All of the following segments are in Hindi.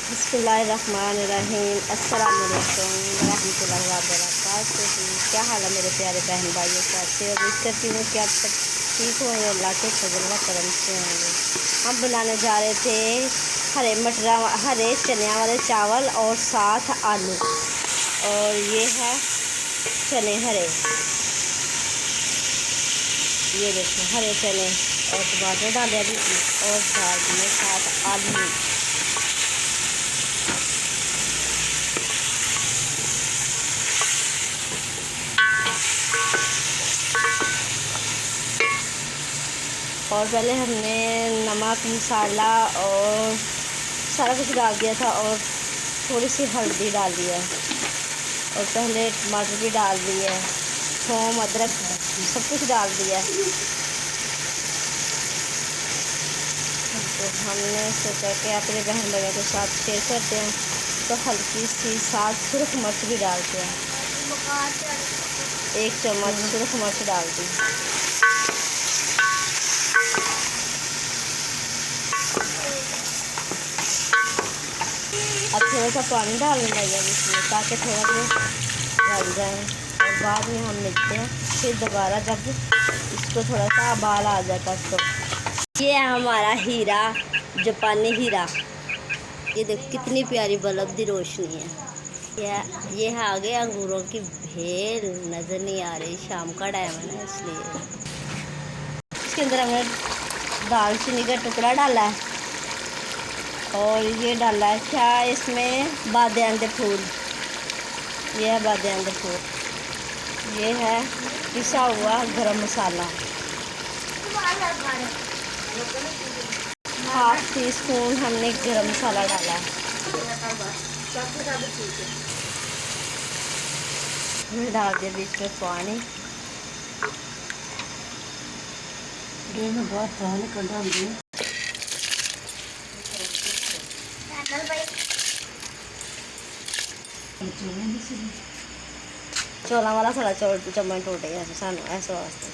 बिस्मिल्लाहिर्रहमानिर्रहीम। अस्सलाम वालेकुम रहमतुल्लाहि व बरकातहू। क्या हाल है मेरे प्यारे बहन भाइयों? कैसे उम्मीद करती हूँ कि आप सब ठीक होंगे, अल्लाह के फजल व करम से होंगे। हम बनाने जा रहे थे हरे चने वाले चावल और साथ आलू। और ये है चने हरे, ये देखो हरे चने और टमाटर डाले अभी और डाल दिए साथ आलू। और पहले हमने नमक मसाला और सारा कुछ डाल दिया था और थोड़ी सी हल्दी डाल दिया और पहले टमाटर भी डाल दिए, थूम अदरक सब कुछ डाल दिया। तो हमने सोचा कि अपने बहन भाइयों के साथ शेयर करते हैं, तो हल्की सी साथ सुरख मिर्च भी डालते हैं, 1 चम्मच सुरख मिर्च डाल दी। अब थोड़ा सा पानी डालने लगे इसमें ताकि थोड़ा बहुत गल जाए और बाद में हम मिलते हैं फिर दोबारा जब इसको थोड़ा सा उबाल आ जाता। तो ये है हमारा हीरा, जापानी हीरा। ये देखो कितनी प्यारी बल्ब दी रोशनी है। ये है आगे अंगूरों की भेल, नज़र नहीं आ रही, शाम का टाइम है ना इसलिए। इसके अंदर हमने दालचीनी का टुकड़ा डाला है और ये डाला है क्या इसमें बादियान के फूल। ये है बादियान के फूल। ये है पिसा हुआ गरम मसाला, 1/2 टीस्पून हमने गरम मसाला डाला है। हमने डाल दिया बीच में पानी। बहुत पानी कर डाल दिया। चौला वाला सारा चम्मच टूटे गया सानू ऐसे वास्ते।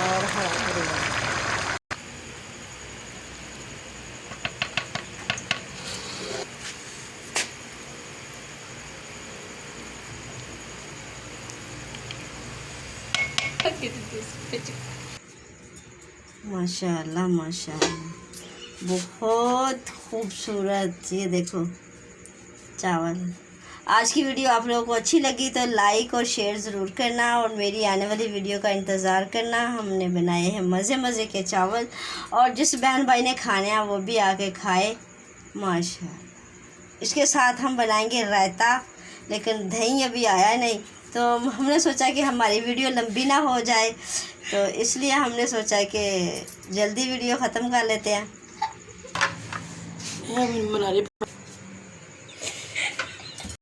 और हरा धनिया माशाल्लाह माशाल्लाह, बहुत खूबसूरत। ये देखो चावल। आज की वीडियो आप लोगों को अच्छी लगी तो लाइक और शेयर ज़रूर करना और मेरी आने वाली वीडियो का इंतज़ार करना। हमने बनाए हैं मज़े मज़े के चावल और जिस बहन भाई ने खाने हैं वो भी आके खाए माशाल्लाह। इसके साथ हम बनाएंगे रायता, लेकिन दही अभी आया नहीं, तो हमने सोचा कि हमारी वीडियो लंबी ना हो जाए, तो इसलिए हमने सोचा कि जल्दी वीडियो ख़त्म कर लेते हैं।